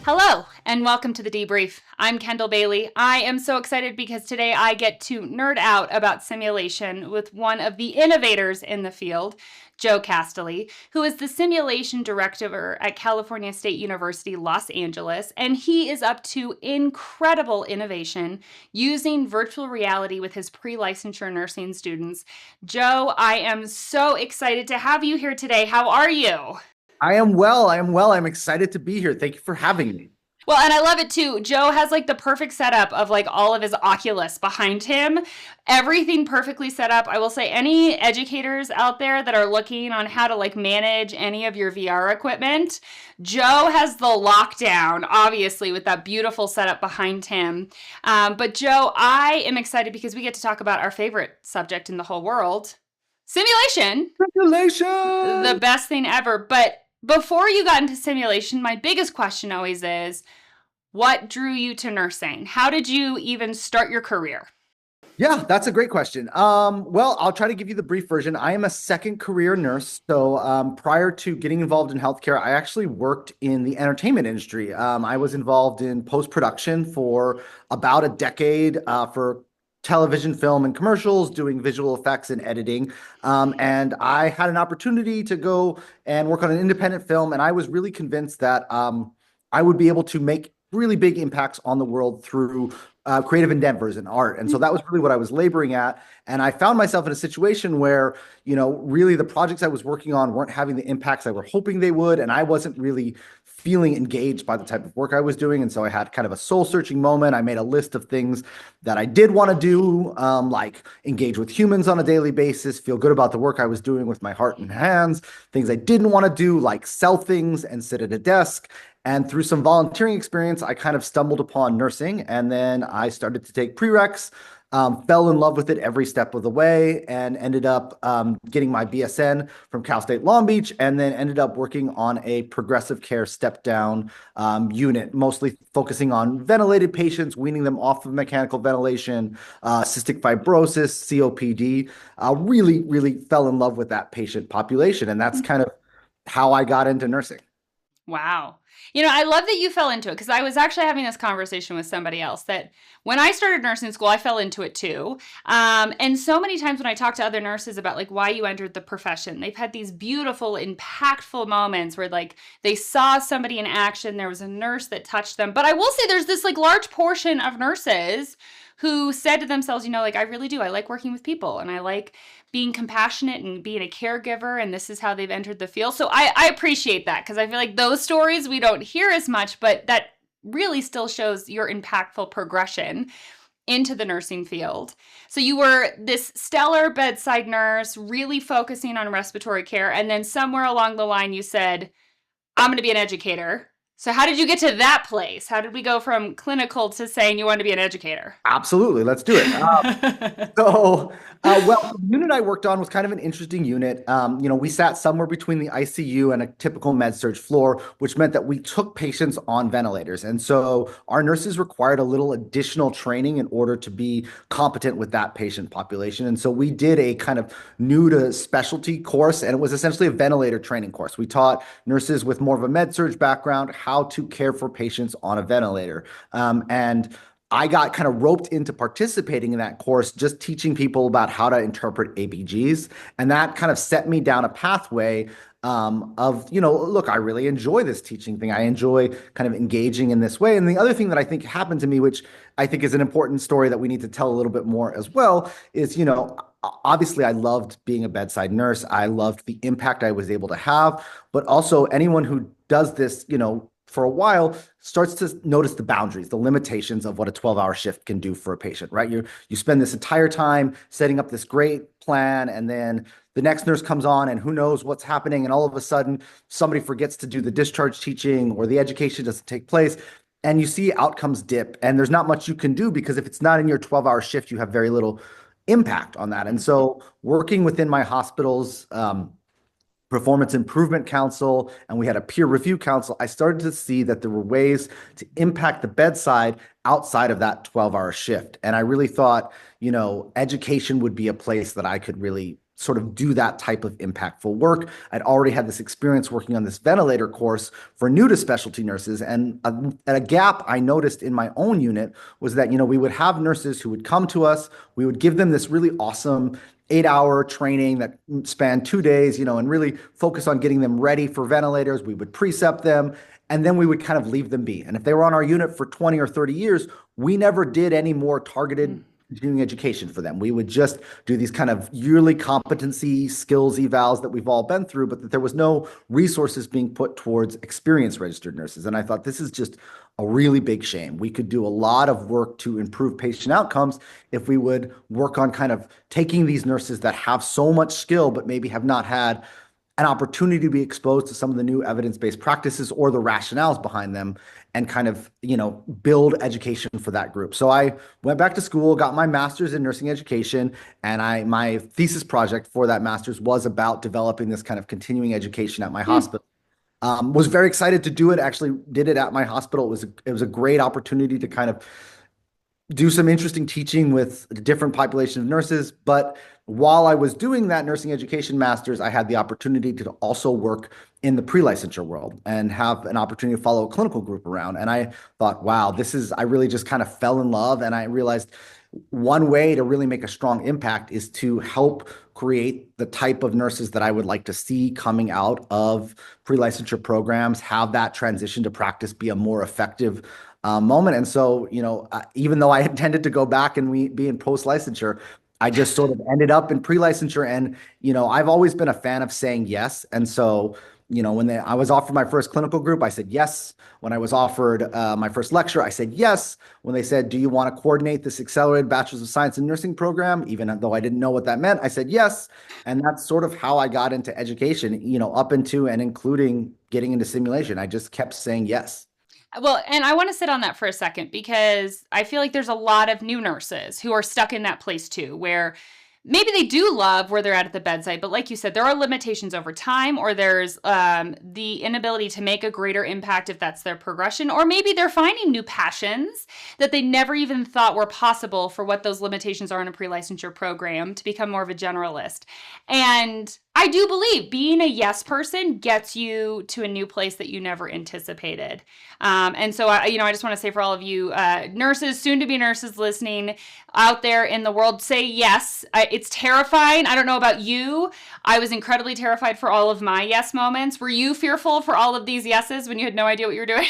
Hello, and welcome to the Debrief. I'm Kendal Bailey. I am so excited because today I get to nerd out about simulation with one of the innovators in the field, Joe Kastely, who is the simulation director at California State University, Los Angeles, and he is up to incredible innovation using virtual reality with his pre-licensure nursing students. Joe, I am so excited to have you here today. How are you? I am well. I am well. I'm excited to be here. Thank you for having me. Well, and I love it too. Joe has like the perfect setup of like all of his Oculus behind him. Everything perfectly set up. I will say any educators out there that are looking on how to like manage any of your VR equipment, Joe has the lockdown, obviously, with that beautiful setup behind him. But Joe, I am excited because we get to talk about our favorite subject in the whole world, simulation. The Congratulations! best thing ever. But before you got into simulation, my biggest question always is, what drew you to nursing? How did you even start your career? Yeah, that's a great question. Well, I'll try to give you the brief version. I am a second career nurse. So prior to getting involved in healthcare, I actually worked in the entertainment industry. I was involved in post-production for about a decade for television, film, and commercials, doing visual effects and editing. And I had an opportunity to go and work on an independent film, and I was really convinced that I would be able to make really big impacts on the world through creative endeavors and art. And so that was really what I was laboring at. And I found myself in a situation where, really the projects I was working on weren't having the impacts I were hoping they would. And I wasn't really feeling engaged by the type of work I was doing. And so I had kind of a soul searching moment. I made a list of things that I did want to do, like engage with humans on a daily basis, feel good about the work I was doing with my heart and hands, things I didn't want to do, like sell things and sit at a desk. And through some volunteering experience, I kind of stumbled upon nursing. And then I started to take prereqs, fell in love with it every step of the way, and ended up getting my BSN from Cal State Long Beach, and then ended up working on a progressive care step down unit, mostly focusing on ventilated patients, weaning them off of mechanical ventilation, cystic fibrosis, COPD. Really, really fell in love with that patient population. And that's kind of how I got into nursing. Wow. I love that you fell into it because I was actually having this conversation with somebody else that when I started nursing school, I fell into it too. And so many times when I talk to other nurses about like why you entered the profession, they've had these beautiful, impactful moments where like they saw somebody in action, there was a nurse that touched them. But I will say there's this like large portion of nurses who said to themselves, like I really do. I like working with people and I like being compassionate and being a caregiver, and this is how they've entered the field. So I appreciate that because I feel like those stories we don't hear as much, but that really still shows your impactful progression into the nursing field. So you were this stellar bedside nurse, really focusing on respiratory care, and then somewhere along the line you said, I'm going to be an educator. So how did you get to that place? How did we go from clinical to saying you want to be an educator? Absolutely. Let's do it. Well, the unit I worked on was kind of an interesting unit. We sat somewhere between the ICU and a typical med surg floor, which meant that we took patients on ventilators. And so our nurses required a little additional training in order to be competent with that patient population. And so we did a kind of new to specialty course, and it was essentially a ventilator training course. We taught nurses with more of a med surg background how to care for patients on a ventilator. And I got kind of roped into participating in that course, just teaching people about how to interpret ABGs. And that kind of set me down a pathway of, look, I really enjoy this teaching thing. I enjoy kind of engaging in this way. And the other thing that I think happened to me, which I think is an important story that we need to tell a little bit more as well, is, obviously I loved being a bedside nurse. I loved the impact I was able to have, but also anyone who does this, for a while starts to notice the boundaries, the limitations of what a 12-hour shift can do for a patient, right? You spend this entire time setting up this great plan, and then the next nurse comes on and who knows what's happening, and all of a sudden somebody forgets to do the discharge teaching or the education doesn't take place, and you see outcomes dip, and there's not much you can do because if it's not in your 12-hour shift, you have very little impact on that. And so working within my hospital's performance improvement council, and we had a peer review council, I started to see that there were ways to impact the bedside outside of that 12-hour shift. And I really thought, education would be a place that I could really sort of do that type of impactful work. I'd already had this experience working on this ventilator course for new to specialty nurses. And a gap I noticed in my own unit was that, we would have nurses who would come to us, we would give them this really awesome 8-hour training that spanned 2 days, and really focus on getting them ready for ventilators. We would precept them, and then we would kind of leave them be. And if they were on our unit for 20 or 30 years, we never did any more targeted continuing education for them. We would just do these kind of yearly competency skills evals that we've all been through, but that there was no resources being put towards experienced registered nurses. And I thought this is just a really big shame. We could do a lot of work to improve patient outcomes if we would work on kind of taking these nurses that have so much skill, but maybe have not had an opportunity to be exposed to some of the new evidence-based practices or the rationales behind them, and kind of, build education for that group. So I went back to school, got my master's in nursing education, and my thesis project for that master's was about developing this kind of continuing education at my hospital. Was very excited to do it. Actually did it at my hospital. It was a great opportunity to kind of do some interesting teaching with a different population of nurses. But while I was doing that nursing education master's, I had the opportunity to also work in the pre-licensure world and have an opportunity to follow a clinical group around. And I thought, wow, I really just kind of fell in love. And I realized one way to really make a strong impact is to help create the type of nurses that I would like to see coming out of pre-licensure programs, have that transition to practice be a more effective moment. And so, even though I intended to go back and be in post-licensure, I just sort of ended up in pre-licensure. And, I've always been a fan of saying yes. And so, when I was offered my first clinical group, I said yes. When I was offered my first lecture, I said yes. When they said, do you want to coordinate this accelerated Bachelor's of Science in Nursing program, even though I didn't know what that meant, I said yes. And that's sort of how I got into education, up into and including getting into simulation. I just kept saying yes. Well, and I want to sit on that for a second, because I feel like there's a lot of new nurses who are stuck in that place too, where maybe they do love where they're at the bedside, but like you said, there are limitations over time, or there's the inability to make a greater impact if that's their progression, or maybe they're finding new passions that they never even thought were possible for what those limitations are in a pre-licensure program to become more of a generalist. And I do believe being a yes person gets you to a new place that you never anticipated. And so, I just want to say for all of you nurses, soon to be nurses listening out there in the world, say yes. It's terrifying. I don't know about you. I was incredibly terrified for all of my yes moments. Were you fearful for all of these yeses when you had no idea what you were doing?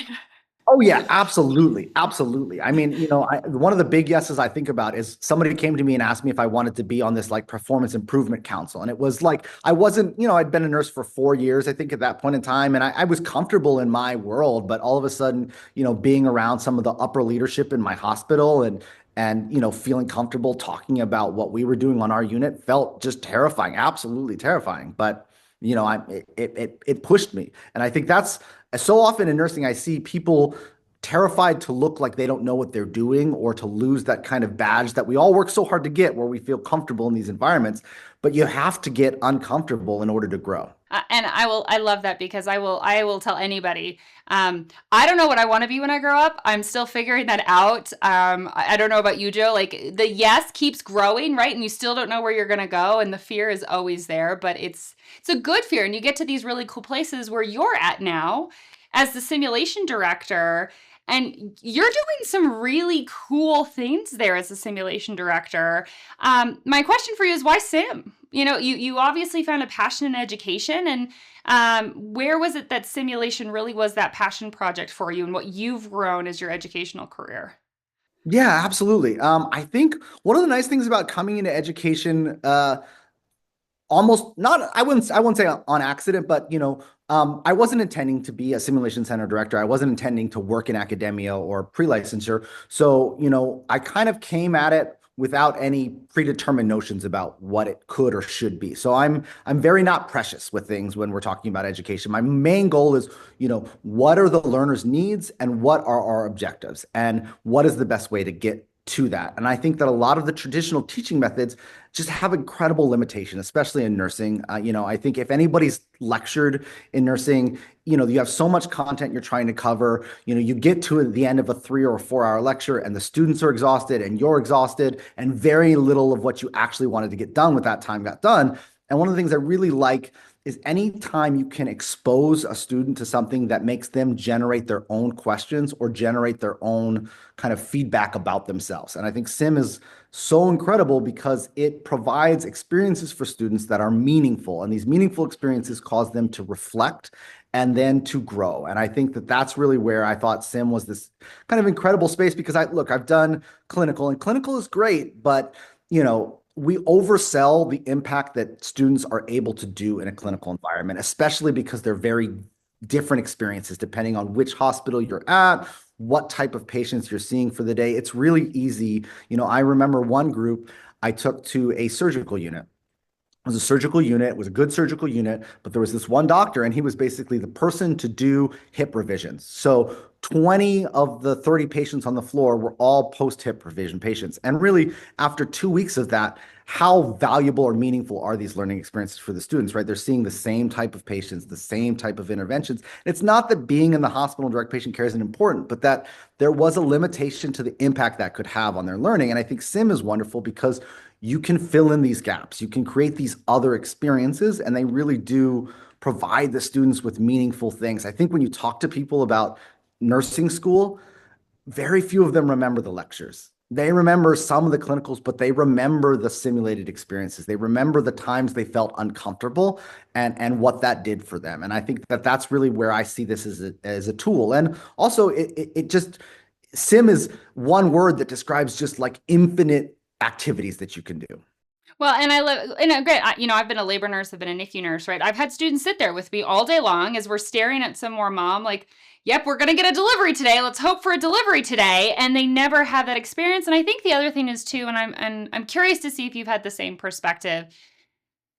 Oh yeah, absolutely. Absolutely. I mean, one of the big yeses I think about is somebody came to me and asked me if I wanted to be on this like performance improvement council. And it was like, I wasn't, I'd been a nurse for 4 years, I think at that point in time. And I was comfortable in my world, but all of a sudden, being around some of the upper leadership in my hospital and feeling comfortable talking about what we were doing on our unit felt just terrifying, absolutely terrifying. But it pushed me. And I think that's so often in nursing, I see people terrified to look like they don't know what they're doing, or to lose that kind of badge that we all work so hard to get, where we feel comfortable in these environments. But you have to get uncomfortable in order to grow. And I love that, because I will tell anybody, I don't know what I want to be when I grow up. I'm still figuring that out. I don't know about you, Joe. Like, the yes keeps growing, right? And you still don't know where you're going to go. And the fear is always there, but it's a good fear. And you get to these really cool places where you're at now as the simulation director, and you're doing some really cool things there as a simulation director. My question for you is, why sim? You obviously found a passion in education, and where was it that simulation really was that passion project for you, and what you've grown as your educational career? Yeah, absolutely. I think one of the nice things about coming into education, almost not, I wouldn't say on accident, but I wasn't intending to be a simulation center director. I wasn't intending to work in academia or pre-licensure. So, I kind of came at it without any predetermined notions about what it could or should be. So I'm very not precious with things when we're talking about education. My main goal is, what are the learner's needs and what are our objectives, and what is the best way to get to that. And I think that a lot of the traditional teaching methods just have incredible limitation, especially in nursing. I think if anybody's lectured in nursing, you have so much content you're trying to cover. You get to the end of a 3 or 4 hour lecture, and the students are exhausted and you're exhausted, and very little of what you actually wanted to get done with that time got done. And one of the things I really like is anytime you can expose a student to something that makes them generate their own questions or generate their own kind of feedback about themselves. And I think Sim is so incredible because it provides experiences for students that are meaningful. And these meaningful experiences cause them to reflect and then to grow. And I think that that's really where I thought Sim was this kind of incredible space because I've done clinical and clinical is great, but we oversell the impact that students are able to do in a clinical environment, especially because they're very different experiences depending on which hospital you're at, what type of patients you're seeing for the day. It's really easy. I remember one group I took to a surgical unit. It was a surgical unit. It was a good surgical unit, but there was this one doctor, and he was basically the person to do hip revisions. So 20 of the 30 patients on the floor were all post-hip revision patients. And really, after 2 weeks of that, how valuable or meaningful are these learning experiences for the students, right? They're seeing the same type of patients, the same type of interventions. It's not that being in the hospital and direct patient care isn't important, but that there was a limitation to the impact that could have on their learning. And I think Sim is wonderful because you can fill in these gaps. You can create these other experiences, and they really do provide the students with meaningful things. I think when you talk to people about nursing school, very few of them remember the lectures. They remember some of the clinicals, but they remember the simulated experiences. They remember the times they felt uncomfortable and what that did for them. And I think that that's really where I see this as a tool. And also, it just sim is one word that describes just like infinite activities that you can do. Well, and I love, and great, I've been a labor nurse, I've been a NICU nurse, right? I've had students sit there with me all day long as we're staring at some more mom, like, yep, we're going to get a delivery today. Let's hope for a delivery today. And they never have that experience. And I think the other thing is too, and I'm curious to see if you've had the same perspective.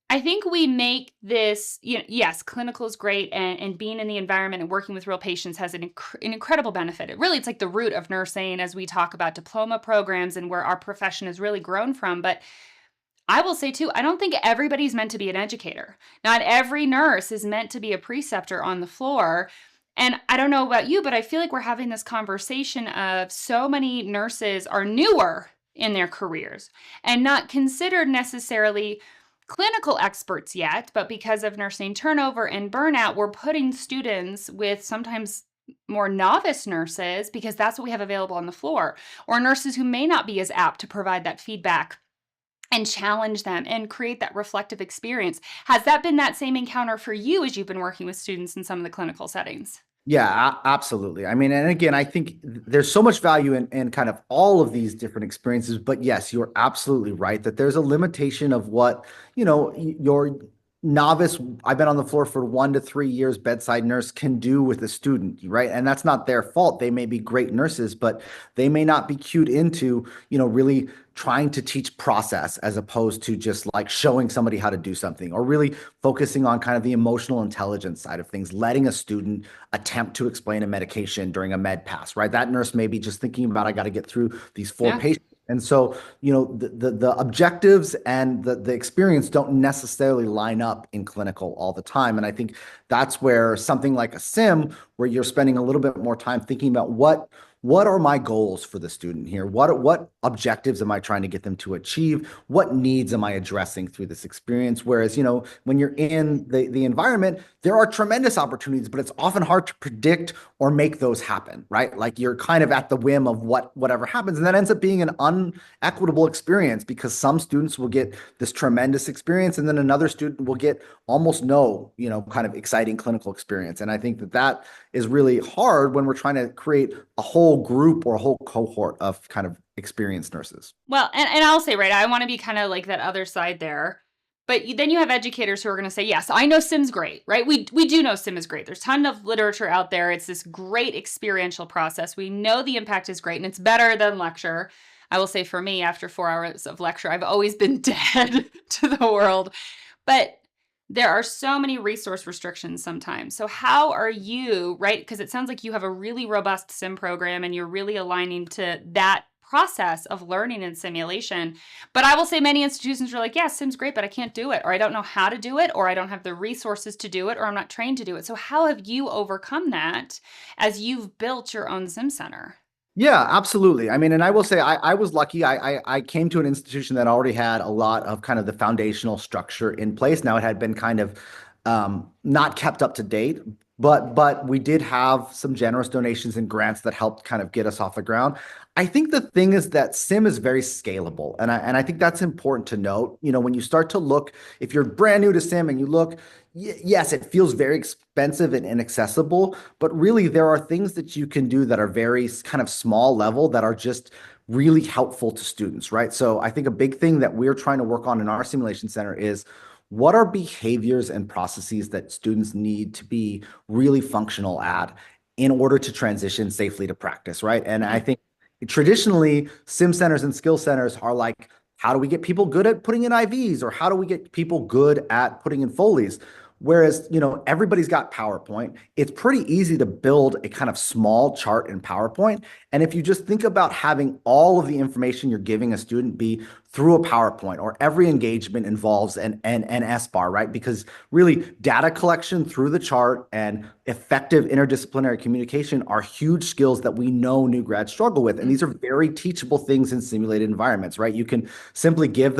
I think we make this, yes, clinical is great, and being in the environment and working with real patients has an incredible benefit. It's like the root of nursing as we talk about diploma programs and where our profession has really grown from. But I will say too, I don't think everybody's meant to be an educator. Not every nurse is meant to be a preceptor on the floor. And I don't know about you, but I feel like we're having this conversation of so many nurses are newer in their careers and not considered necessarily clinical experts yet, but because of nursing turnover and burnout, we're putting students with sometimes more novice nurses because that's what we have available on the floor, or nurses who may not be as apt to provide that feedback and challenge them and create that reflective experience. Has that been that same encounter for you as you've been working with students in some of the clinical settings? Yeah, absolutely. I mean, and again, I think there's so much value in kind of all of these different experiences. But yes, you're absolutely right that there's a limitation of what, your novice, I've been on the floor for 1 to 3 years, bedside nurse can do with a student, right? And that's not their fault. They may be great nurses, but they may not be cued into, really trying to teach process as opposed to just like showing somebody how to do something, or really focusing on kind of the emotional intelligence side of things, letting a student attempt to explain a medication during a med pass, right? That nurse may be just thinking about, I got to get through these four Yeah. patients. And so, the objectives and the experience don't necessarily line up in clinical all the time. And I think that's where something like a sim, where you're spending a little bit more time thinking about what are my goals for the student here? What objectives am I trying to get them to achieve? What needs am I addressing through this experience? Whereas, when you're in the environment, there are tremendous opportunities, but it's often hard to predict or make those happen, right? Like you're kind of at the whim of whatever happens. And that ends up being an unequitable experience because some students will get this tremendous experience and then another student will get almost no, kind of exciting clinical experience. And I think that is really hard when we're trying to create a whole group or a whole cohort of kind of experienced nurses. Well, and I'll say, right, I want to be kind of like that other side there. But then you have educators who are going to say, yes, I know Sim's great, right? We do know Sim is great. There's a ton of literature out there. It's this great experiential process. We know the impact is great and it's better than lecture. I will say for me, after 4 hours of lecture, I've always been dead to the world. But there are so many resource restrictions sometimes. So how are you, right? Because it sounds like you have a really robust sim program and you're really aligning to that process of learning and simulation. But I will say many institutions are like, yeah, sim's great, but I can't do it, or I don't know how to do it, or I don't have the resources to do it, or I'm not trained to do it. So how have you overcome that as you've built your own sim center? Yeah, absolutely. I mean, and I will say I was lucky. I came to an institution that already had a lot of kind of the foundational structure in place. Now it had been kind of not kept up to date, but we did have some generous donations and grants that helped kind of get us off the ground. I think the thing is that SIM is very scalable, and I think that's important to note. You know, when you start to look, if you're brand new to SIM and you look, yes, it feels very expensive and inaccessible, but really there are things that you can do that are very kind of small level that are just really helpful to students, right? So I think a big thing that we're trying to work on in our simulation center is what are behaviors and processes that students need to be really functional at in order to transition safely to practice, right? And I think traditionally, sim centers and skill centers are like, how do we get people good at putting in IVs, or how do we get people good at putting in Foleys? Whereas, you know, everybody's got PowerPoint. It's pretty easy to build a kind of small chart in PowerPoint. And if you just think about having all of the information you're giving a student be through a PowerPoint, or every engagement involves an S bar, right? Because really data collection through the chart and effective interdisciplinary communication are huge skills that we know new grads struggle with. And these are very teachable things in simulated environments, right? You can simply give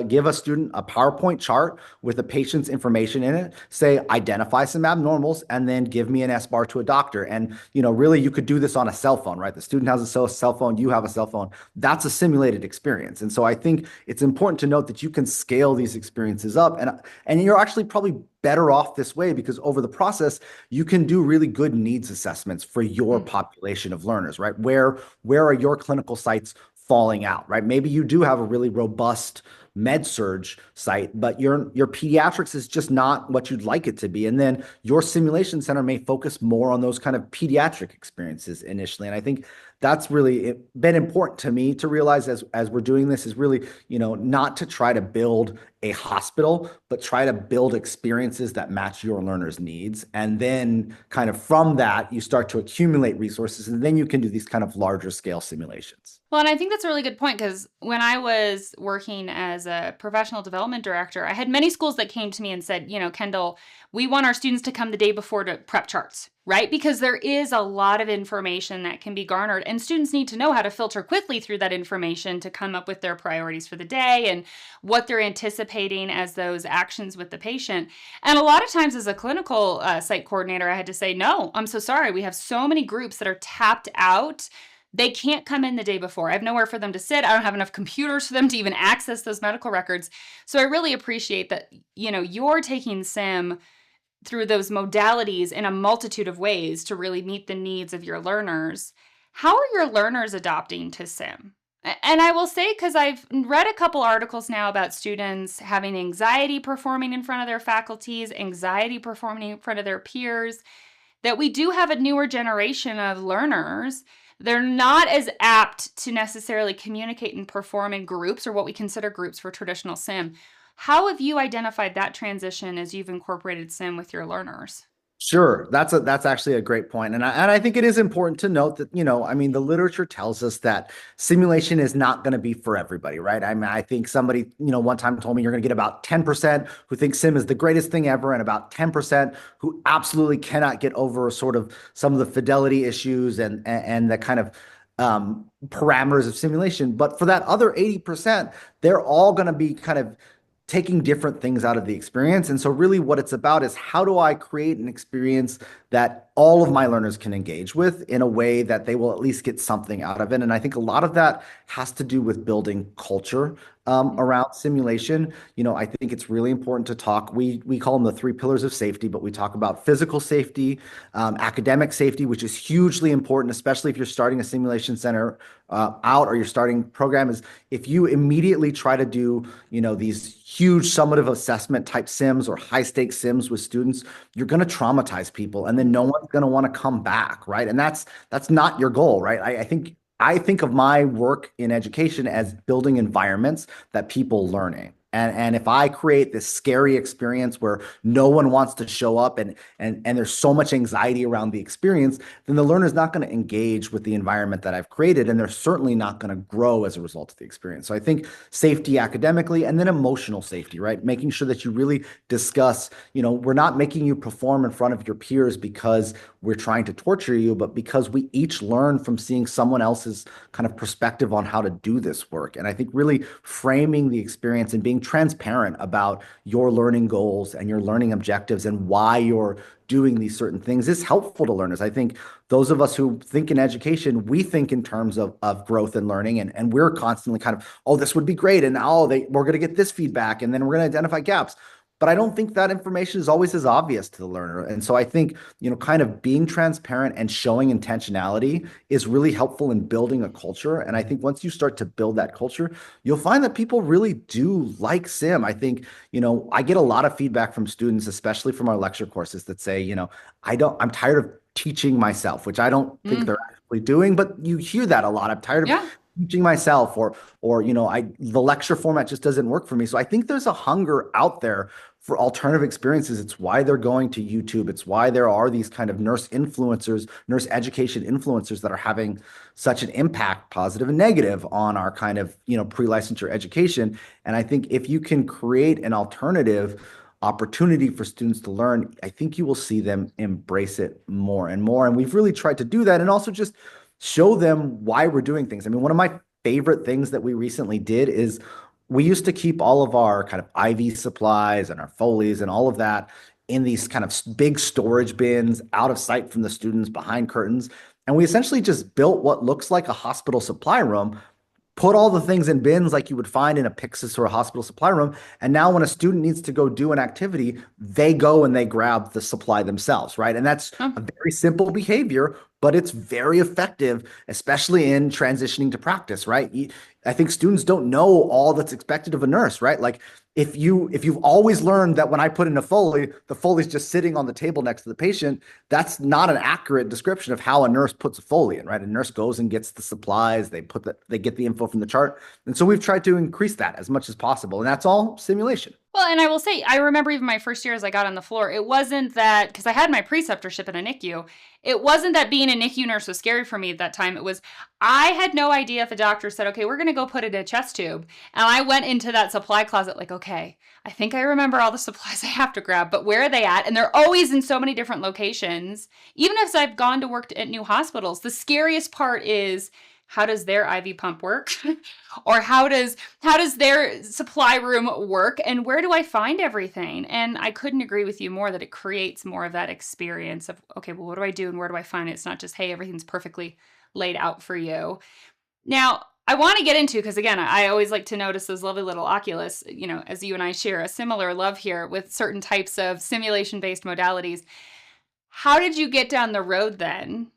give a student a PowerPoint chart with a patient's information in it, say identify some abnormals, and then give me an S bar to a doctor. And you know, really, you could do this on a cell phone, right? The student has a cell phone, you have a cell phone. That's a simulated experience. And so I think it's important to note that you can scale these experiences up, and you're actually probably better off this way because over the process you can do really good needs assessments for your population of learners, right? Where are your clinical sites falling out, right? Maybe you do have a really robust med surge site, but your pediatrics is just not what you'd like it to be. And then your simulation center may focus more on those kind of pediatric experiences initially. And I think that's really been important to me to realize as we're doing this, is really, you know, not to try to build a hospital, but try to build experiences that match your learners' needs. And then kind of from that, you start to accumulate resources, and then you can do these kind of larger scale simulations. Well, and I think that's a really good point because when I was working as a professional development director, I had many schools that came to me and said, you know, Kendal, we want our students to come the day before to prep charts, right? Because there is a lot of information that can be garnered, and students need to know how to filter quickly through that information to come up with their priorities for the day and what they're anticipating as those actions with the patient. And a lot of times as a clinical site coordinator, I had to say, no, I'm so sorry. We have so many groups that are tapped out. They can't come in the day before. I have nowhere for them to sit. I don't have enough computers for them to even access those medical records. So I really appreciate that, you know, you're taking SIM through those modalities in a multitude of ways to really meet the needs of your learners. How are your learners adopting to SIM? And I will say, because I've read a couple articles now about students having anxiety performing in front of their faculties, anxiety performing in front of their peers, that we do have a newer generation of learners. They're not as apt to necessarily communicate and perform in groups, or what we consider groups for traditional SIM. How have you identified that transition as you've incorporated SIM with your learners? Sure, that's actually a great point, and I think it is important to note that, you know, I mean, the literature tells us that simulation is not going to be for everybody, right? I mean, I think somebody, you know, one time told me you're going to get about 10% who think sim is the greatest thing ever, and about 10% who absolutely cannot get over sort of some of the fidelity issues and the kind of parameters of simulation. But for that other 80%, they're all going to be kind of taking different things out of the experience. And so really what it's about is, how do I create an experience that all of my learners can engage with in a way that they will at least get something out of it? And I think a lot of that has to do with building culture around simulation. You know, I think it's really important to talk. We call them the three pillars of safety, but we talk about physical safety, academic safety, which is hugely important, especially if you're starting a simulation center out, or you're starting program. Is if you immediately try to do, you know, these huge summative assessment type sims or high stakes sims with students, you're going to traumatize people, and then no one's going to want to come back, right? And that's not your goal, right? I think of my work in education as building environments that people learning. And if I create this scary experience where no one wants to show up and there's so much anxiety around the experience, then the learner is not going to engage with the environment that I've created, and they're certainly not going to grow as a result of the experience. So I think safety academically and then emotional safety, right? Making sure that you really discuss, we're not making you perform in front of your peers because we're trying to torture you, but because we each learn from seeing someone else's kind of perspective on how to do this work. And I think really framing the experience and being transparent about your learning goals and your learning objectives and why you're doing these certain things is helpful to learners. I think those of us who think in education, we think in terms of growth and learning, and we're constantly kind of, oh, this would be great, and we're going to get this feedback, and then we're going to identify gaps. But I don't think that information is always as obvious to the learner. And so I think, kind of being transparent and showing intentionality is really helpful in building a culture. And I think once you start to build that culture, you'll find that people really do like sim. I think, I get a lot of feedback from students, especially from our lecture courses, that say, I'm tired of teaching myself, which I don't think they're actually doing, but you hear that a lot. I'm tired of Yeah. teaching myself, or the lecture format just doesn't work for me. So I think there's a hunger out there for alternative experiences. It's why they're going to YouTube. It's why there are these kind of nurse influencers, nurse education influencers that are having such an impact, positive and negative, on our kind of, pre-licensure education. And I think if you can create an alternative opportunity for students to learn, I think you will see them embrace it more and more. And we've really tried to do that, and also just show them why we're doing things. I mean, one of my favorite things that we recently did is we used to keep all of our kind of IV supplies and our Foleys and all of that in these kind of big storage bins out of sight from the students behind curtains. And we essentially just built what looks like a hospital supply room, put all the things in bins like you would find in a Pyxis or a hospital supply room. And now when a student needs to go do an activity, they go and they grab the supply themselves, right? And that's Oh, a very simple behavior, but it's very effective, especially in transitioning to practice, right? I think students don't know all that's expected of a nurse, right? Like if you've always learned that when I put in a Foley, the Foley's just sitting on the table next to the patient, that's not an accurate description of how a nurse puts a Foley in, right? A nurse goes and gets the supplies, they get the info from the chart. And so we've tried to increase that as much as possible. And that's all simulation. well, and I will say, I remember even my first year as I got on the floor, it wasn't that, because I had my preceptorship in a NICU, it wasn't that being a NICU nurse was scary for me at that time. It was, I had no idea if a doctor said, okay, we're going to go put in a chest tube. And I went into that supply closet like, okay, I think I remember all the supplies I have to grab, but where are they at? And they're always in so many different locations. Even if I've gone to work at new hospitals, the scariest part is, how does their IV pump work? Or how does their supply room work? And where do I find everything? And I couldn't agree with you more that it creates more of that experience of, okay, well, what do I do and where do I find it? It's not just, hey, everything's perfectly laid out for you. Now, I want to get into, because again, I always like to notice those lovely little Oculus, as you and I share a similar love here with certain types of simulation-based modalities. How did you get down the road then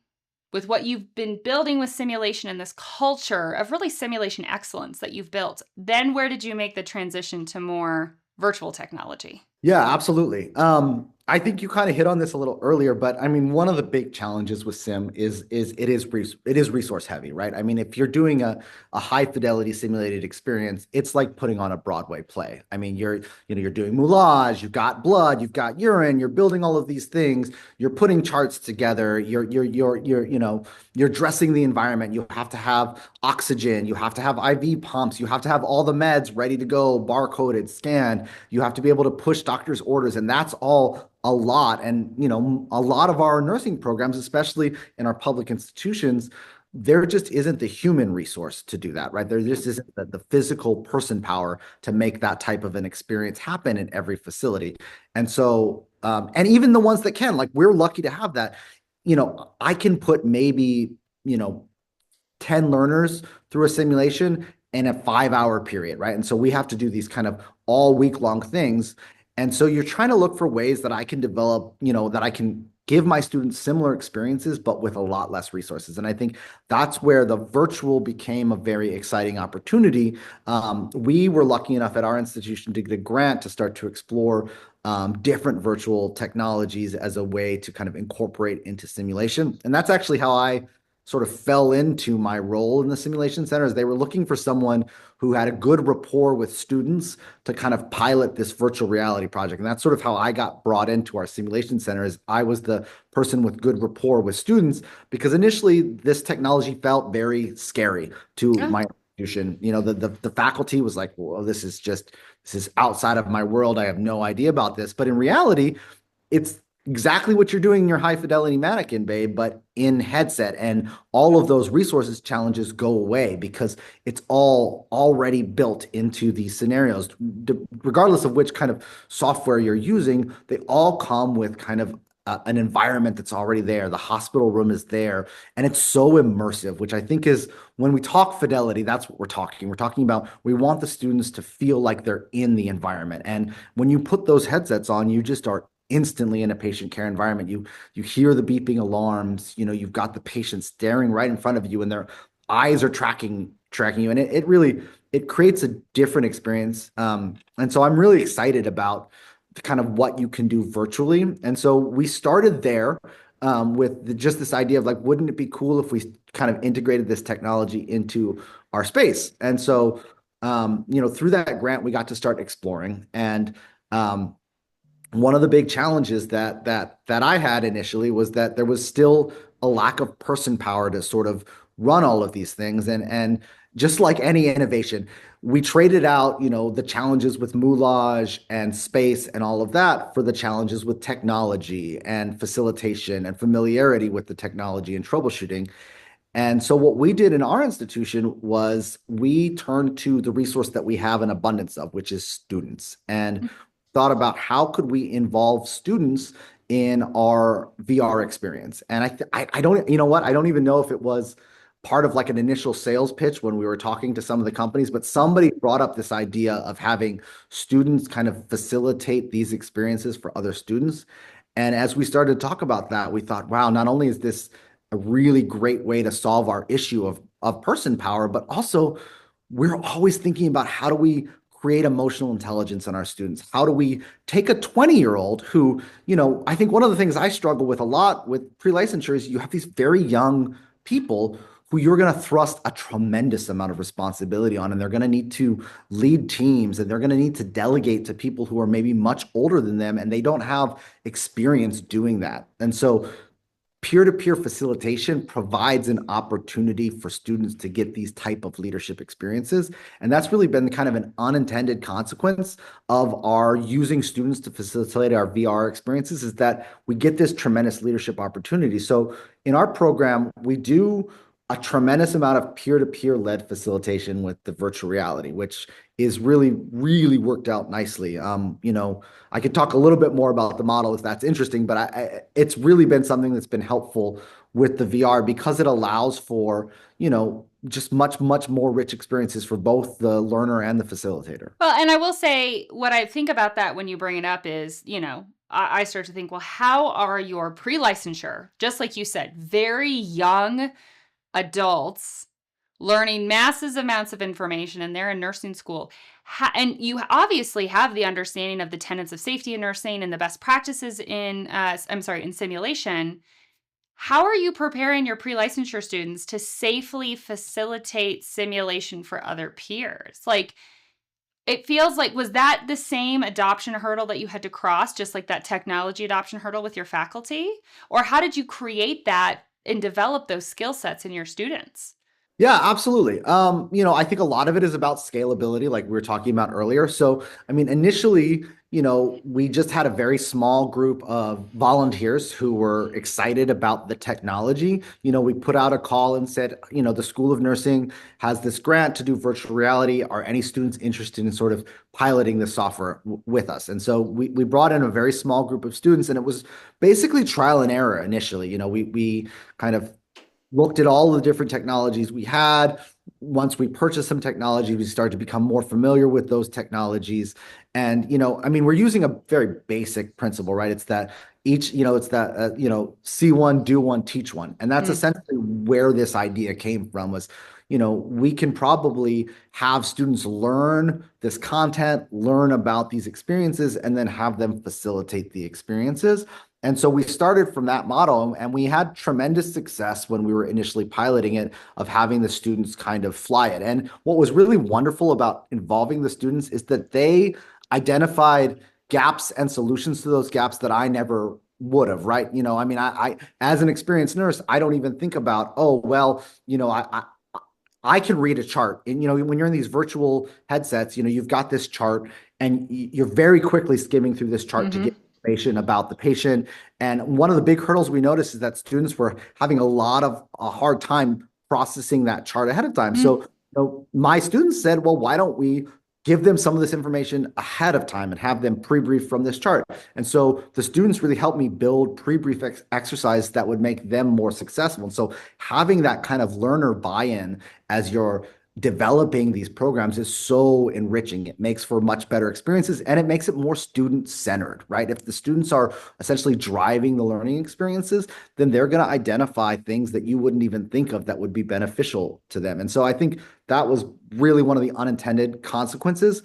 with what you've been building with simulation and this culture of really simulation excellence that you've built? Then where did you make the transition to more virtual technology? Yeah, absolutely. I think you kind of hit on this a little earlier, but I mean, one of the big challenges with sim is it is resource heavy, right? I mean, if you're doing a high fidelity simulated experience, it's like putting on a Broadway play. I mean, you're doing moulage, you've got blood, you've got urine, you're building all of these things, you're putting charts together, you're dressing the environment, you have to have oxygen, you have to have IV pumps, you have to have all the meds ready to go, barcoded, scanned, you have to be able to push doctor's orders, and that's all a lot. And, a lot of our nursing programs, especially in our public institutions, there just isn't the human resource to do that, right? There just isn't the physical person power to make that type of an experience happen in every facility. And so, and even the ones that can, like, we're lucky to have that. I can put maybe, 10 learners through a simulation in a 5-hour period, right? And so we have to do these kind of all week long things. And so you're trying to look for ways that I can develop, that I can give my students similar experiences, but with a lot less resources. And I think that's where the virtual became a very exciting opportunity. We were lucky enough at our institution to get a grant to start to explore different virtual technologies as a way to kind of incorporate into simulation. And that's actually how I sort of fell into my role in the simulation center is they were looking for someone who had a good rapport with students to kind of pilot this virtual reality project. And that's sort of how I got brought into our simulation center is I was the person with good rapport with students because initially this technology felt very scary to Oh. my institution. The faculty was like, well, this is outside of my world. I have no idea about this. But in reality, it's exactly what you're doing in your high fidelity mannequin, babe, but in headset. And all of those resources challenges go away because it's all already built into these scenarios. Regardless of which kind of software you're using, they all come with kind of an environment that's already there. The hospital room is there, and it's so immersive, which I think is when we talk fidelity, that's what we're talking. We're talking about we want the students to feel like they're in the environment. And when you put those headsets on, you just are instantly in a patient care environment. You hear the beeping alarms, you've got the patient staring right in front of you and their eyes are tracking you. And it really it creates a different experience. And so I'm really excited about kind of what you can do virtually. And so we started there with just this idea of like, wouldn't it be cool if we kind of integrated this technology into our space? And so, through that grant, we got to start exploring. And one of the big challenges that I had initially was that there was still a lack of person power to sort of run all of these things. And just like any innovation, we traded out, the challenges with moulage and space and all of that for the challenges with technology and facilitation and familiarity with the technology and troubleshooting. And so what we did in our institution was we turned to the resource that we have an abundance of, which is students, and thought about how could we involve students in our VR experience. And I don't, you know what? I don't even know if it was part of like an initial sales pitch when we were talking to some of the companies, but somebody brought up this idea of having students kind of facilitate these experiences for other students. And as we started to talk about that, we thought, wow, not only is this a really great way to solve our issue of person power, but also we're always thinking about how do we create emotional intelligence in our students? How do we take a 20-year-old who, I think one of the things I struggle with a lot with pre-licensure is you have these very young people who you're going to thrust a tremendous amount of responsibility on, and they're going to need to lead teams, and they're going to need to delegate to people who are maybe much older than them, and they don't have experience doing that. And so peer-to-peer facilitation provides an opportunity for students to get these type of leadership experiences. And that's really been kind of an unintended consequence of our using students to facilitate our VR experiences is that we get this tremendous leadership opportunity. So in our program, we do a tremendous amount of peer-to-peer led facilitation with the virtual reality, which is really, really worked out nicely. I could talk a little bit more about the model if that's interesting, but it's really been something that's been helpful with the VR because it allows for, just much, much more rich experiences for both the learner and the facilitator. Well, and I will say what I think about that when you bring it up is, I start to think, well, how are your pre-licensure, just like you said, very young adults learning massive amounts of information and they're in nursing school. And you obviously have the understanding of the tenets of safety in nursing and the best practices in simulation. How are you preparing your pre-licensure students to safely facilitate simulation for other peers? Like, it feels like, was that the same adoption hurdle that you had to cross, just like that technology adoption hurdle with your faculty? Or how did you create that and develop those skill sets in your students? Yeah, absolutely. I think a lot of it is about scalability, like we were talking about earlier. So, I mean, initially, we just had a very small group of volunteers who were excited about the technology. We put out a call and said, the School of Nursing has this grant to do virtual reality. Are any students interested in sort of piloting the software with us? And so we brought in a very small group of students, and it was basically trial and error initially. We kind of looked at all the different technologies we had. Once we purchased some technology, we started to become more familiar with those technologies. And, we're using a very basic principle, right? It's that see one, do one, teach one. And that's essentially where this idea came from was, we can probably have students learn this content, learn about these experiences, and then have them facilitate the experiences. And so we started from that model, and we had tremendous success when we were initially piloting it of having the students kind of fly it. And what was really wonderful about involving the students is that they identified gaps and solutions to those gaps that I never would have, right? I mean, I as an experienced nurse, I don't even think about, oh, well, I can read a chart. And, when you're in these virtual headsets, you've got this chart and you're very quickly skimming through this chart to Mm-hmm. get information about the patient. And one of the big hurdles we noticed is that students were having a hard time processing that chart ahead of time. So, my students said, well, why don't we give them some of this information ahead of time and have them pre-brief from this chart? And so the students really helped me build pre-brief exercise that would make them more successful. And so having that kind of learner buy-in as you're developing these programs is so enriching. It makes for much better experiences and it makes it more student-centered, right? If the students are essentially driving the learning experiences, then they're going to identify things that you wouldn't even think of that would be beneficial to them. And so I think that was really one of the unintended consequences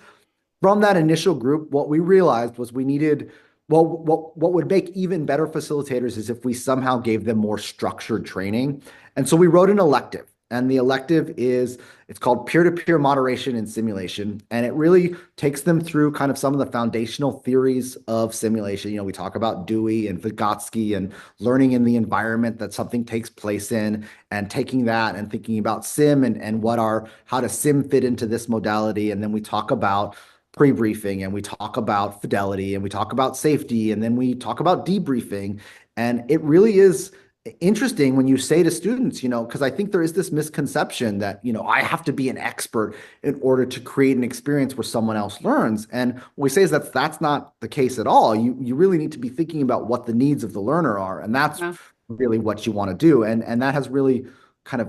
from that initial group. What we realized was we needed, well, what would make even better facilitators is if we somehow gave them more structured training. And so we wrote an elective. And the elective it's called peer-to-peer moderation and simulation. And it really takes them through kind of some of the foundational theories of simulation. We talk about Dewey and Vygotsky and learning in the environment that something takes place in, and taking that and thinking about sim and how does sim fit into this modality. And then we talk about pre-briefing, and we talk about fidelity, and we talk about safety, and then we talk about debriefing. And it really is interesting when you say to students, because I think there is this misconception that, I have to be an expert in order to create an experience where someone else learns. And what we say is that that's not the case at all. You really need to be thinking about what the needs of the learner are. And that's Yeah. really what you want to do. And that has really kind of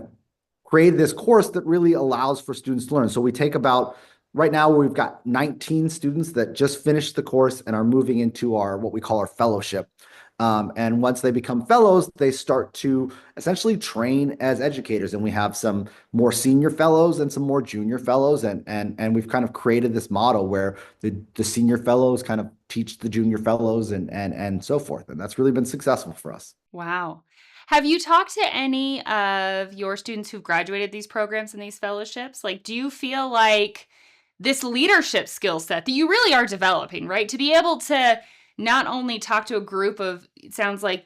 created this course that really allows for students to learn. So we take about right now we've got 19 students that just finished the course and are moving into what we call our fellowship. And once they become fellows, they start to essentially train as educators. And we have some more senior fellows and some more junior fellows. And we've kind of created this model where the senior fellows kind of teach the junior fellows and so forth. And that's really been successful for us. Wow. Have you talked to any of your students who've graduated these programs and these fellowships? Like, do you feel like this leadership skill set that you really are developing, right? To be able to not only talk to a group of, it sounds like,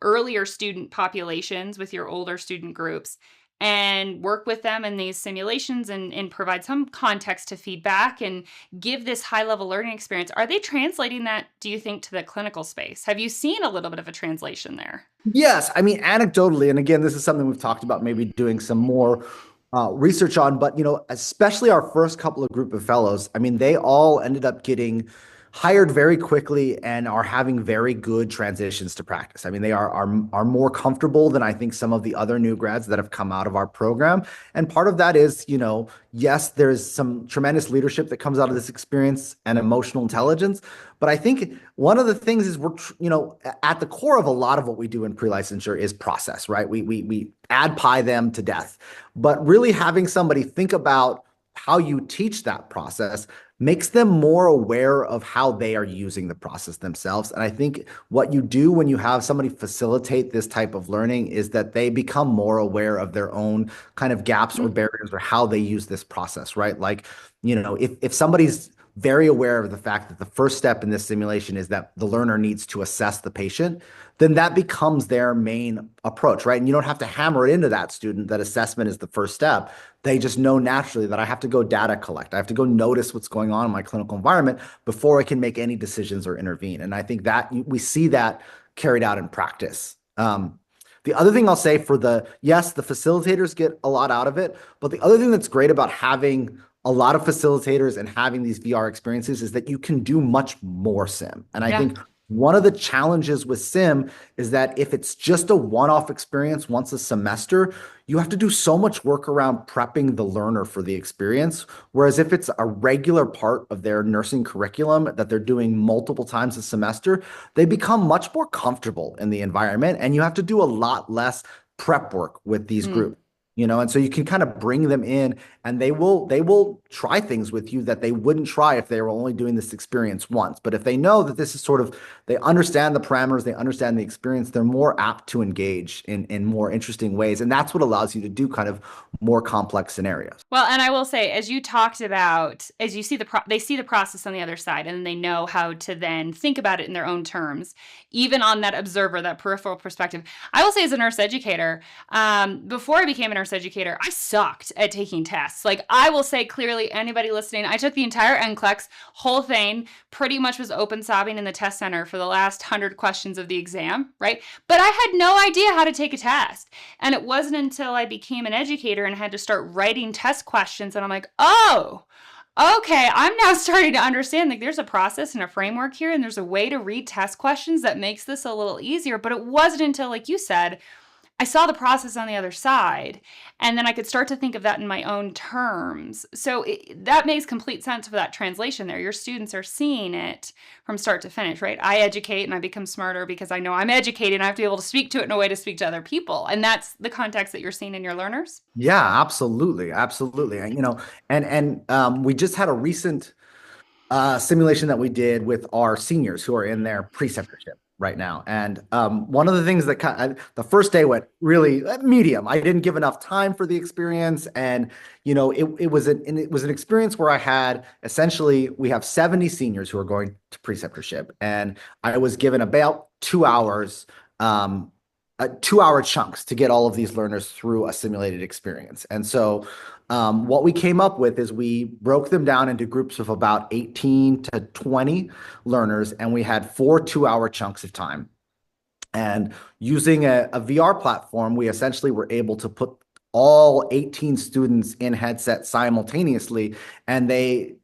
earlier student populations with your older student groups and work with them in these simulations and provide some context to feedback and give this high level learning experience. Are they translating that, do you think, to the clinical space? Have you seen a little bit of a translation there? Yes, I mean, anecdotally, and again, this is something we've talked about maybe doing some more research on, but especially our first couple of group of fellows, I mean, they all ended up getting hired very quickly and are having very good transitions to practice. I mean, they are more comfortable than I think some of the other new grads that have come out of our program. And part of that is, yes, there's some tremendous leadership that comes out of this experience and emotional intelligence. But I think one of the things is at the core of a lot of what we do in pre-licensure is process, right? We ad pi them to death, but really having somebody think about how you teach that process makes them more aware of how they are using the process themselves. And I think what you do when you have somebody facilitate this type of learning is that they become more aware of their own kind of gaps or barriers or how they use this process, right? Like, if somebody's very aware of the fact that the first step in this simulation is that the learner needs to assess the patient, then that becomes their main approach, right? And you don't have to hammer it into that student that assessment is the first step. They just know naturally that I have to go data collect. I have to go notice what's going on in my clinical environment before I can make any decisions or intervene. And I think that we see that carried out in practice. The other thing I'll say yes, the facilitators get a lot out of it, but the other thing that's great about having a lot of facilitators and having these VR experiences is that you can do much more sim. And I think one of the challenges with sim is that if it's just a one-off experience once a semester, you have to do so much work around prepping the learner for the experience. Whereas if it's a regular part of their nursing curriculum that they're doing multiple times a semester, they become much more comfortable in the environment and you have to do a lot less prep work with these groups. And so you can kind of bring them in and they will try things with you that they wouldn't try if they were only doing this experience once. But if they know that this is sort of, they understand the parameters, they understand the experience, they're more apt to engage in more interesting ways. And that's what allows you to do kind of more complex scenarios. Well, and I will say, as you talked about, as you see they see the process on the other side, and they know how to then think about it in their own terms, even on that observer, that peripheral perspective. I will say, as a nurse educator, before I became a nurse educator, I sucked at taking tests. Like, I will say clearly, anybody listening, I took the entire NCLEX, whole thing, pretty much was open sobbing in the test center for the last 100 questions of the exam, right? But I had no idea how to take a test. And it wasn't until I became an educator and had to start writing test questions, and I'm like, oh, okay, I'm now starting to understand, like, there's a process and a framework here, and there's a way to read test questions that makes this a little easier. But it wasn't until, like you said, I saw the process on the other side, and then I could start to think of that in my own terms. So that makes complete sense for that translation there. Your students are seeing it from start to finish, right? I educate and I become smarter because I know I'm educated and I have to be able to speak to it in a way to speak to other people. And that's the context that you're seeing in your learners? Yeah, absolutely, absolutely. And we just had a recent simulation that we did with our seniors who are in their preceptorship right now. And one of the things that the first day went really medium. I didn't give enough time for the experience, and it was an experience where I had essentially we have 70 seniors who are going to preceptorship, and I was given about 2 hours. 2 hour chunks to get all of these learners through a simulated experience. And so what we came up with is we broke them down into groups of about 18 to 20 learners, and we had 4 2 hour chunks of time. And using a VR platform, we essentially were able to put all 18 students in headset simultaneously, and the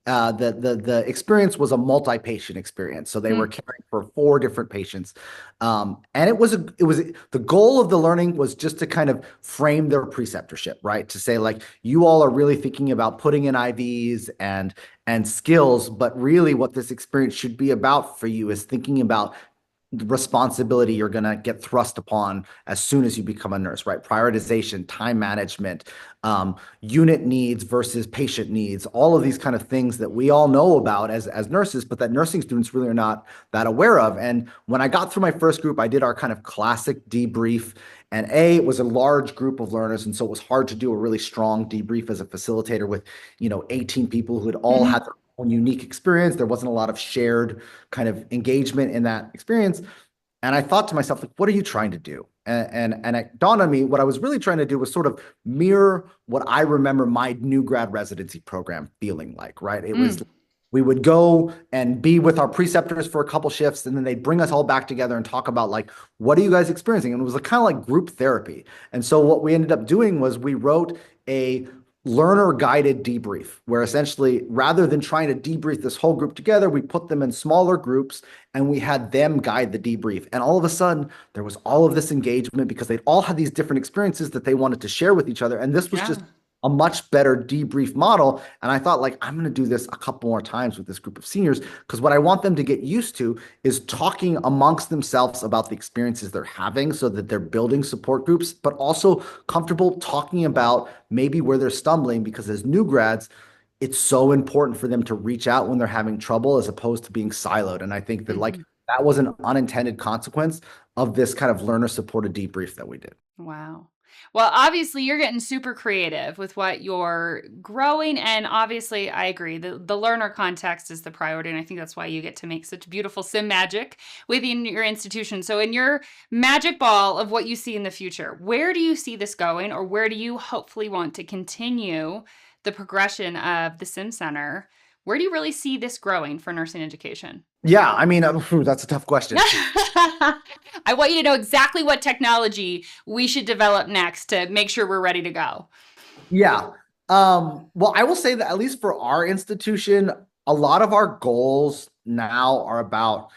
experience was a multi-patient experience. So they were caring for 4 different patients, and the goal of the learning was just to kind of frame their preceptorship, right? To say, like, you all are really thinking about putting in IVs and skills, but really what this experience should be about for you is thinking about the responsibility you're going to get thrust upon as soon as you become a nurse, right? Prioritization, time management, unit needs versus patient needs, all of these kind of things that we all know about as nurses, but that nursing students really are not that aware of. And when I got through my first group, I did our kind of classic debrief. And it was a large group of learners, and so it was hard to do a really strong debrief as a facilitator with 18 people who had all had their own unique experience. There wasn't a lot of shared kind of engagement in that experience. And I thought to myself, like, what are you trying to do? And it dawned on me, what I was really trying to do was sort of mirror what I remember my new grad residency program feeling like, right? It was, we would go and be with our preceptors for a couple shifts, and then they'd bring us all back together and talk about, like, what are you guys experiencing? And it was kind of like group therapy. And so what we ended up doing was we wrote a learner guided debrief, where essentially, rather than trying to debrief this whole group together, we put them in smaller groups and we had them guide the debrief. And all of a sudden, there was all of this engagement because they'd all had these different experiences that they wanted to share with each other. And this was just a much better debrief model. And I thought, like, I'm going to do this a couple more times with this group of seniors, because what I want them to get used to is talking amongst themselves about the experiences they're having so that they're building support groups, but also comfortable talking about maybe where they're stumbling, because as new grads, it's so important for them to reach out when they're having trouble as opposed to being siloed. And I think that like that was an unintended consequence of this kind of learner supported debrief that we did. Wow. Well, obviously, you're getting super creative with what you're growing. And obviously, I agree. The learner context is the priority. And I think that's why you get to make such beautiful sim magic within your institution. So in your magic ball of what you see in the future, where do you see this going? Or where do you hopefully want to continue the progression of the Sim Center? Where do you really see this growing for nursing education? Yeah, I mean, that's a tough question. I want you to know exactly what technology we should develop next to make sure we're ready to go. Yeah. Well, I will say that at least for our institution, a lot of our goals now are about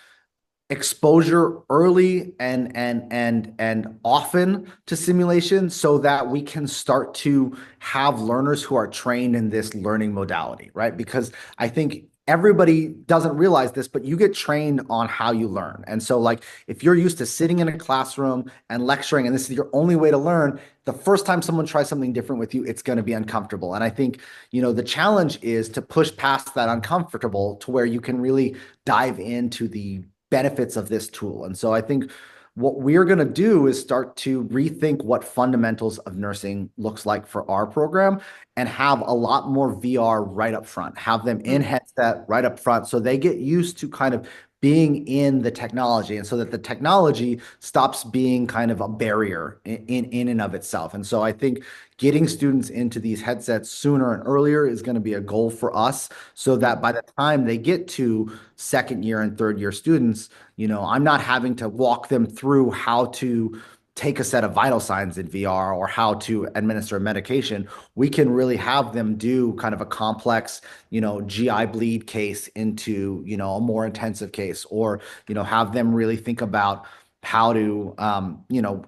exposure early and often to simulation so that we can start to have learners who are trained in this learning modality, right? Because I think everybody doesn't realize this, but you get trained on how you learn. And so, like, if you're used to sitting in a classroom and lecturing, and this is your only way to learn, the first time someone tries something different with you, it's going to be uncomfortable. And I think, the challenge is to push past that uncomfortable to where you can really dive into the benefits of this tool. And so I think what we're going to do is start to rethink what fundamentals of nursing looks like for our program and have a lot more VR right up front, have them in headset right up front so they get used to kind of being in the technology and so that the technology stops being kind of a barrier in and of itself. And so I think getting students into these headsets sooner and earlier is going to be a goal for us so that by the time they get to second year and third year students, I'm not having to walk them through how to take a set of vital signs in VR or how to administer a medication. We can really have them do kind of a complex, GI bleed case into, a more intensive case, or, have them really think about how to,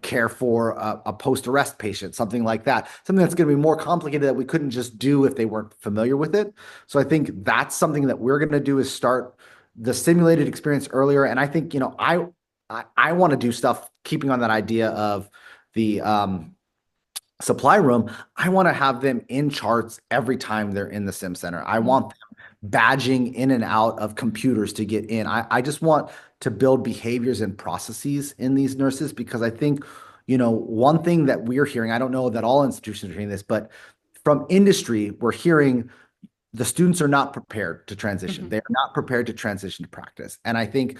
care for a post-arrest patient, something like that, something that's going to be more complicated that we couldn't just do if they weren't familiar with it. So I think that's something that we're going to do is start the simulated experience earlier. And I think, I want to do stuff keeping on that idea of the supply room. I want to have them in charts every time they're in the sim center. I want them badging in and out of computers to get in. I just want to build behaviors and processes in these nurses because I think, one thing that we're hearing, I don't know that all institutions are hearing this, but from industry, we're hearing the students are not prepared to transition. They're not prepared to transition to practice. And I think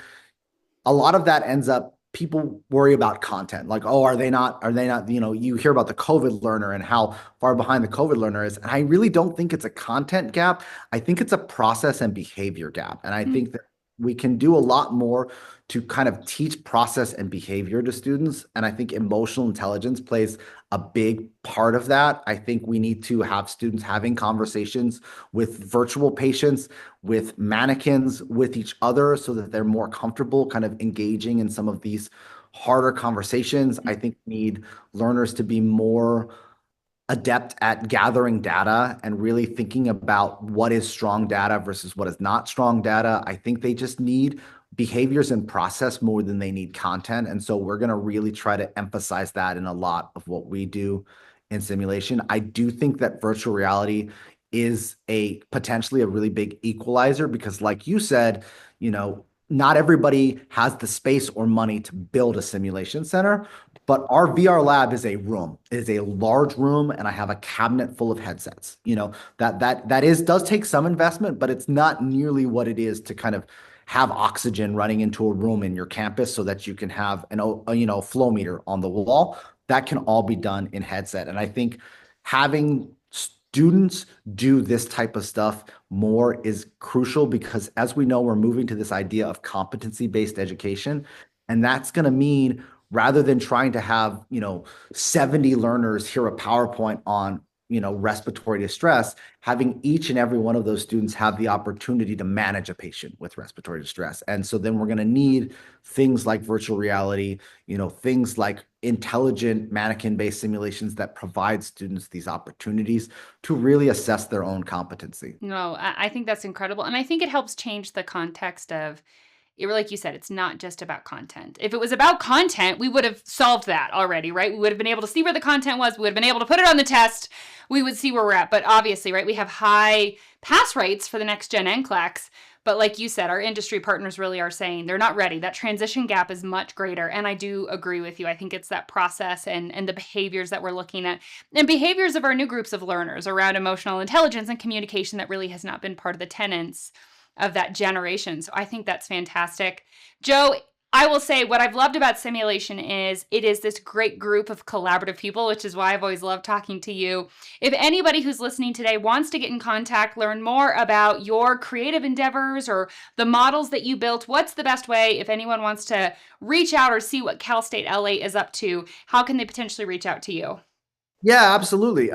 a lot of that ends up people worry about content like, oh, are they not, you hear about the COVID learner and how far behind the COVID learner is. And I really don't think it's a content gap. I think it's a process and behavior gap. And I think that we can do a lot more to kind of teach process and behavior to students. And I think emotional intelligence plays a big part of that. I think we need to have students having conversations with virtual patients, with mannequins, with each other so that they're more comfortable kind of engaging in some of these harder conversations. I think we need learners to be more adept at gathering data and really thinking about what is strong data versus what is not strong data. I think they just need behaviors and process more than they need content. And so we're going to really try to emphasize that in a lot of what we do in simulation. I do think that virtual reality is potentially a really big equalizer because like you said, not everybody has the space or money to build a simulation center, but our VR lab is a room. It is a large room, and I have a cabinet full of headsets. Does take some investment, but it's not nearly what it is to kind of have oxygen running into a room in your campus so that you can have a flow meter on the wall. That can all be done in headset. And I think having students do this type of stuff more is crucial because as we know, we're moving to this idea of competency-based education. And that's going to mean rather than trying to have, 70 learners hear a PowerPoint on, respiratory distress, having each and every one of those students have the opportunity to manage a patient with respiratory distress. And so then we're going to need things like virtual reality, things like intelligent mannequin-based simulations that provide students these opportunities to really assess their own competency. No, I think that's incredible. And I think it helps change the context of, like you said, it's not just about content. If it was about content, we would have solved that already, right? We would have been able to see where the content was. We would have been able to put it on the test. We would see where we're at. But obviously, right, we have high pass rates for the next gen NCLEX. But like you said, our industry partners really are saying they're not ready. That transition gap is much greater. And I do agree with you. I think it's that process and the behaviors that we're looking at and behaviors of our new groups of learners around emotional intelligence and communication that really has not been part of the tenets of that generation. So I think that's fantastic. Joe, I will say what I've loved about simulation is it is this great group of collaborative people, which is why I've always loved talking to you. If anybody who's listening today wants to get in contact, learn more about your creative endeavors or the models that you built, what's the best way if anyone wants to reach out or see what Cal State LA is up to? How can they potentially reach out to you? Yeah, absolutely.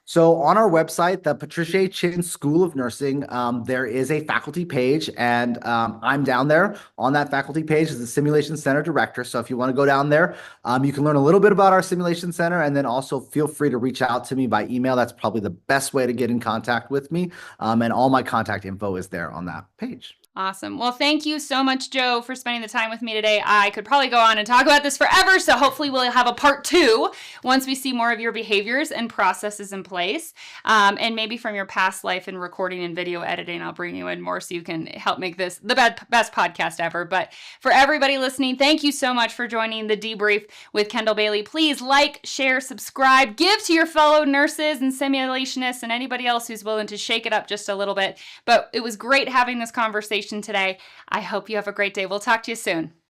So on our website, the Patricia A School of Nursing, there is a faculty page, and I'm down there on that faculty page as the Simulation Center director. So if you want to go down there, you can learn a little bit about our Simulation Center, and then also feel free to reach out to me by email. That's probably the best way to get in contact with me. And all my contact info is there on that page. Awesome. Well, thank you so much, Joe, for spending the time with me today. I could probably go on and talk about this forever, so hopefully we'll have a part 2 once we see more of your behaviors and processes in place. And maybe from your past life in recording and video editing, I'll bring you in more so you can help make this the best podcast ever. But for everybody listening, thank you so much for joining the Debrief with Kendal Bailey. Please like, share, subscribe, give to your fellow nurses and simulationists and anybody else who's willing to shake it up just a little bit. But it was great having this conversation today. I hope you have a great day. We'll talk to you soon.